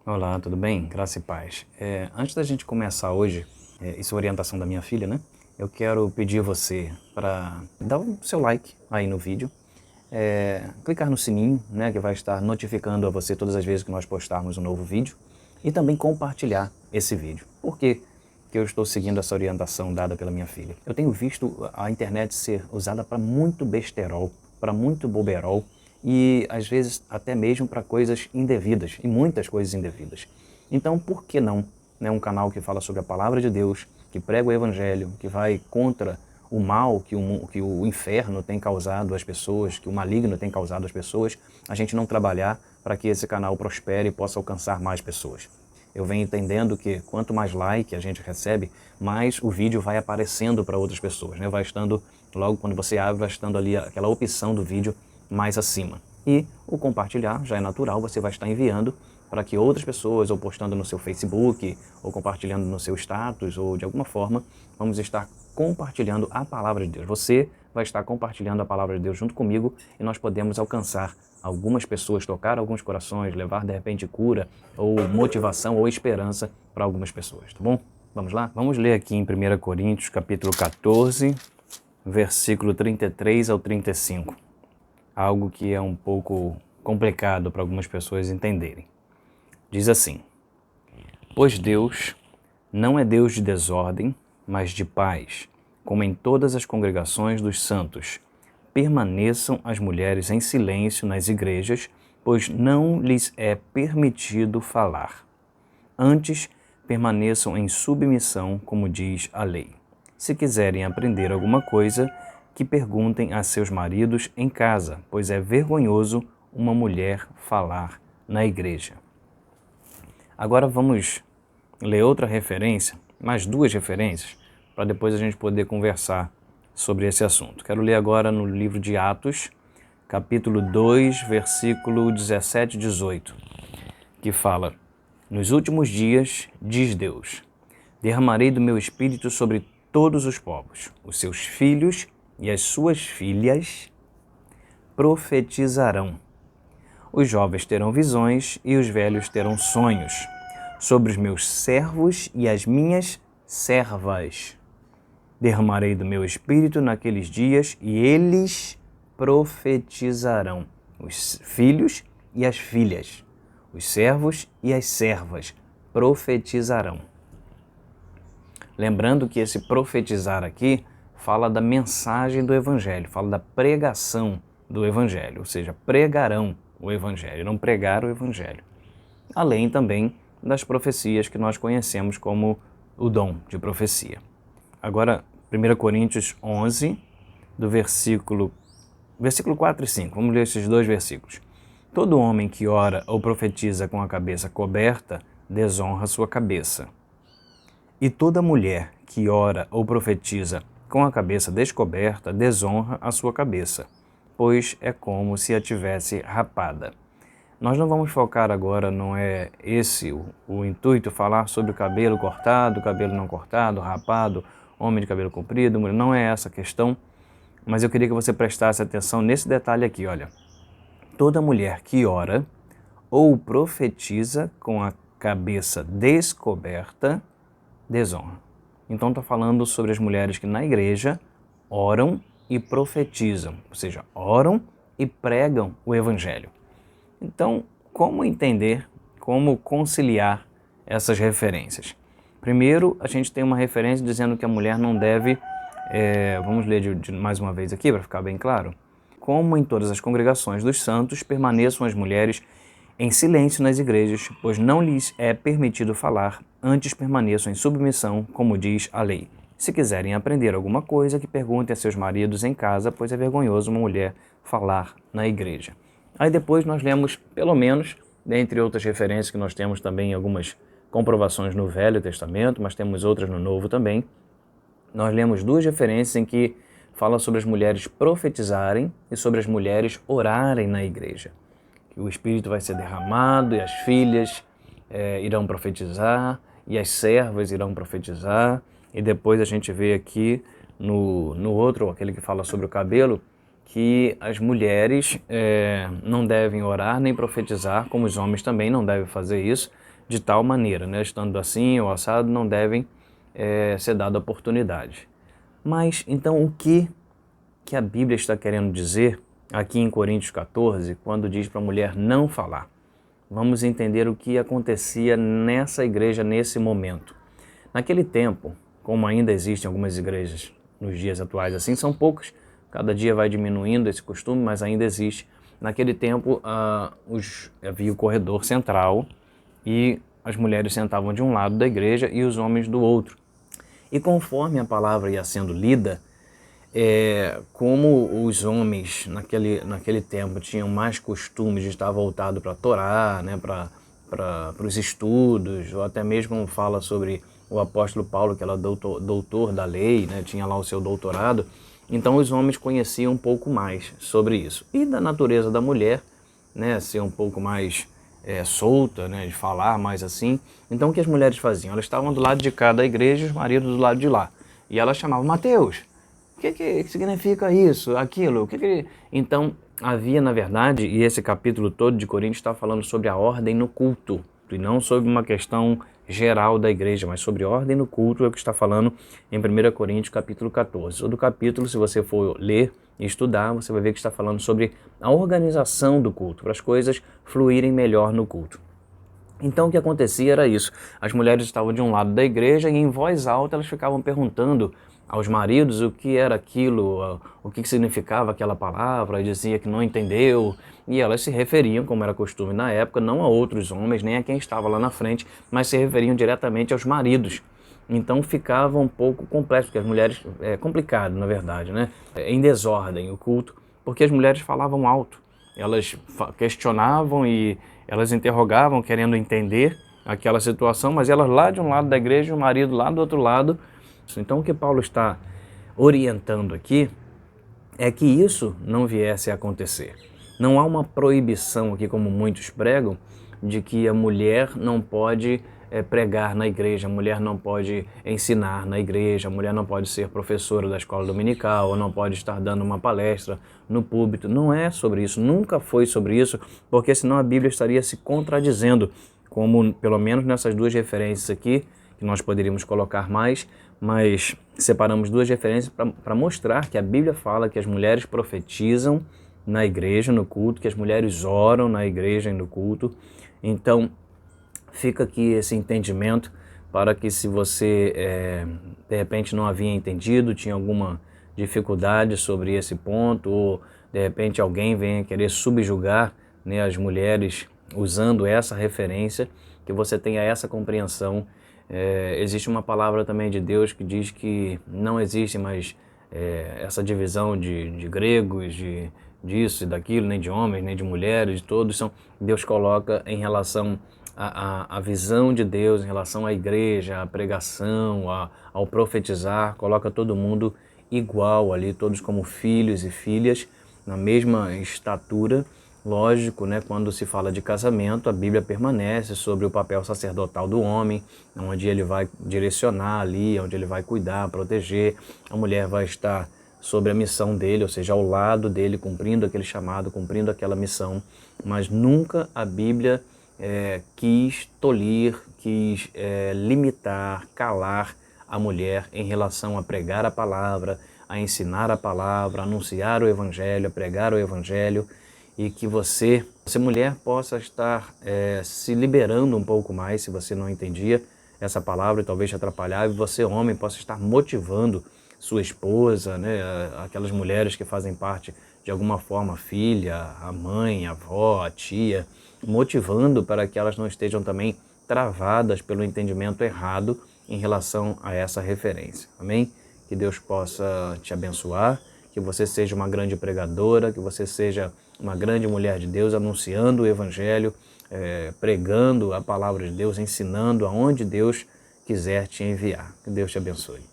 Olá, tudo bem? Graça e paz. Antes da gente começar hoje, isso é orientação da minha filha, né? Eu quero pedir a você para dar o seu like aí no vídeo, clicar no sininho, né, que vai estar notificando a você todas as vezes que nós postarmos um novo vídeo e também compartilhar esse vídeo. Por quê que eu estou seguindo essa orientação dada pela minha filha? Eu tenho visto a internet ser usada para muito besterol, para muito boberol, e às vezes até mesmo para coisas indevidas, e muitas coisas indevidas. Então, por que não, né, um canal que fala sobre a palavra de Deus, que prega o evangelho, que vai contra o mal que o inferno tem causado às pessoas, que o maligno tem causado às pessoas, a gente não trabalhar para que esse canal prospere e possa alcançar mais pessoas? Eu venho entendendo que quanto mais like a gente recebe, mais o vídeo vai aparecendo para outras pessoas, né? Vai estando, logo quando você abre, vai estando ali aquela opção do vídeo mais acima. E o compartilhar já é natural, você vai estar enviando para que outras pessoas, ou postando no seu Facebook, ou compartilhando no seu status, ou de alguma forma, vamos estar compartilhando a palavra de Deus. Você vai estar compartilhando a palavra de Deus junto comigo e nós podemos alcançar algumas pessoas, tocar alguns corações, levar de repente cura, ou motivação, ou esperança para algumas pessoas, tá bom? Vamos lá? Vamos ler aqui em 1 Coríntios, capítulo 14, versículo 33 ao 35. Algo que é um pouco complicado para algumas pessoas entenderem. Diz assim: pois Deus não é Deus de desordem, mas de paz, como em todas as congregações dos santos. Permaneçam as mulheres em silêncio nas igrejas, pois não lhes é permitido falar. Antes, permaneçam em submissão, como diz a lei. Se quiserem aprender alguma coisa, que perguntem a seus maridos em casa, pois é vergonhoso uma mulher falar na igreja. Agora vamos ler outra referência, mais duas referências, para depois a gente poder conversar sobre esse assunto. Quero ler agora no livro de Atos, capítulo 2, versículo 17 e 18, que fala: nos últimos dias, diz Deus, derramarei do meu espírito sobre todos os povos. Os seus filhos e as suas filhas profetizarão. Os jovens terão visões e os velhos terão sonhos. Sobre os meus servos e as minhas servas derramarei do meu espírito naqueles dias e eles profetizarão. Os filhos e as filhas, os servos e as servas profetizarão. Lembrando que esse profetizar aqui fala da mensagem do Evangelho, fala da pregação do Evangelho, ou seja, pregarão o Evangelho, não pregar o Evangelho. Além também das profecias que nós conhecemos como o dom de profecia. Agora, 1 Coríntios 11, do versículo 4 e 5. Vamos ler esses dois versículos. Todo homem que ora ou profetiza com a cabeça coberta, desonra sua cabeça. E toda mulher que ora ou profetiza com a cabeça descoberta, desonra a sua cabeça, pois é como se a tivesse rapada. Nós não vamos focar agora, não é esse o intuito, falar sobre o cabelo cortado, cabelo não cortado, rapado, homem de cabelo comprido, mulher, não é essa a questão, mas eu queria que você prestasse atenção nesse detalhe aqui, olha. Toda mulher que ora ou profetiza com a cabeça descoberta, desonra. Então está falando sobre as mulheres que na igreja oram e profetizam, ou seja, oram e pregam o evangelho. Então, como entender, como conciliar essas referências? Primeiro, a gente tem uma referência dizendo que a mulher não deve, vamos ler mais uma vez aqui para ficar bem claro. Como em todas as congregações dos santos, permaneçam as mulheres em silêncio nas igrejas, pois não lhes é permitido falar, antes permaneçam em submissão, como diz a lei. Se quiserem aprender alguma coisa, que perguntem a seus maridos em casa, pois é vergonhoso uma mulher falar na igreja. Aí depois nós lemos, pelo menos, dentre outras referências que nós temos também algumas comprovações no Velho Testamento, mas temos outras no Novo também, nós lemos duas referências em que fala sobre as mulheres profetizarem e sobre as mulheres orarem na igreja. Que o Espírito vai ser derramado e as filhas irão profetizar e as servas irão profetizar. E depois a gente vê aqui no outro, aquele que fala sobre o cabelo, que as mulheres não devem orar nem profetizar, como os homens também não devem fazer isso, de tal maneira, né? Estando assim ou assado, não devem ser dada oportunidade. Mas, então, o que a Bíblia está querendo dizer aqui em Coríntios 14, quando diz para a mulher não falar? Vamos entender o que acontecia nessa igreja nesse momento. Naquele tempo, como ainda existem algumas igrejas nos dias atuais assim, são poucas, cada dia vai diminuindo esse costume, mas ainda existe. Naquele tempo havia o corredor central e as mulheres sentavam de um lado da igreja e os homens do outro. E conforme a palavra ia sendo lida, como os homens naquele tempo tinham mais costume de estar voltado para a Torá, né, para os estudos, ou até mesmo como fala sobre o apóstolo Paulo, que era doutor da lei, né, tinha lá o seu doutorado, então os homens conheciam um pouco mais sobre isso. E da natureza da mulher, né, ser um pouco mais solta, né, de falar mais assim. Então o que as mulheres faziam? Elas estavam do lado de cá da igreja e os maridos do lado de lá. E elas chamavam: Mateus, o que significa isso, aquilo? Então havia, na verdade, e esse capítulo todo de Coríntios está falando sobre a ordem no culto, e não sobre uma questão geral da igreja, mas sobre ordem no culto, é o que está falando em 1 Coríntios capítulo 14. Todo capítulo, se você for ler e estudar, você vai ver que está falando sobre a organização do culto, para as coisas fluírem melhor no culto. Então o que acontecia era isso: as mulheres estavam de um lado da igreja e em voz alta elas ficavam perguntando aos maridos o que era aquilo, o que significava aquela palavra, e dizia que não entendeu, e elas se referiam, como era costume na época, não a outros homens, nem a quem estava lá na frente, mas se referiam diretamente aos maridos. Então ficava um pouco complexo, porque as mulheres, é complicado na verdade, né? Em desordem o culto, porque as mulheres falavam alto, elas questionavam e elas interrogavam, querendo entender aquela situação, mas elas lá de um lado da igreja e o marido lá do outro lado. Então o que Paulo está orientando aqui é que isso não viesse a acontecer. Não há uma proibição aqui, como muitos pregam, de que a mulher não pode pregar na igreja, a mulher não pode ensinar na igreja, a mulher não pode ser professora da escola dominical, ou não pode estar dando uma palestra no púlpito. Não é sobre isso, nunca foi sobre isso, porque senão a Bíblia estaria se contradizendo, como pelo menos nessas duas referências aqui, que nós poderíamos colocar mais, mas separamos duas referências para mostrar que a Bíblia fala que as mulheres profetizam na igreja, no culto, que as mulheres oram na igreja e no culto. Então, fica aqui esse entendimento para que, se você de repente não havia entendido, tinha alguma dificuldade sobre esse ponto, ou de repente alguém venha querer subjugar, né, as mulheres usando essa referência, que você tenha essa compreensão. Existe uma palavra também de Deus que diz que não existe mais essa divisão de gregos, disso e daquilo, nem de homens, nem de mulheres, todos são. Deus coloca em relação à visão de Deus, em relação à igreja, à pregação, ao profetizar, coloca todo mundo igual ali, todos como filhos e filhas, na mesma estatura. Lógico, né, quando se fala de casamento, a Bíblia permanece sobre o papel sacerdotal do homem, onde ele vai direcionar ali, onde ele vai cuidar, proteger. A mulher vai estar sobre a missão dele, ou seja, ao lado dele, cumprindo aquele chamado, cumprindo aquela missão. Mas nunca a Bíblia quis tolir, quis limitar, calar a mulher em relação a pregar a palavra, a ensinar a palavra, a anunciar o Evangelho, a pregar o Evangelho. E que você mulher, possa estar se liberando um pouco mais, se você não entendia essa palavra e talvez te atrapalhava, e você, homem, possa estar motivando sua esposa, né, aquelas mulheres que fazem parte de alguma forma, a filha, a mãe, a avó, a tia, motivando para que elas não estejam também travadas pelo entendimento errado em relação a essa referência. Amém? Que Deus possa te abençoar, que você seja uma grande pregadora, que você seja uma grande mulher de Deus, anunciando o Evangelho, pregando a palavra de Deus, ensinando aonde Deus quiser te enviar. Que Deus te abençoe.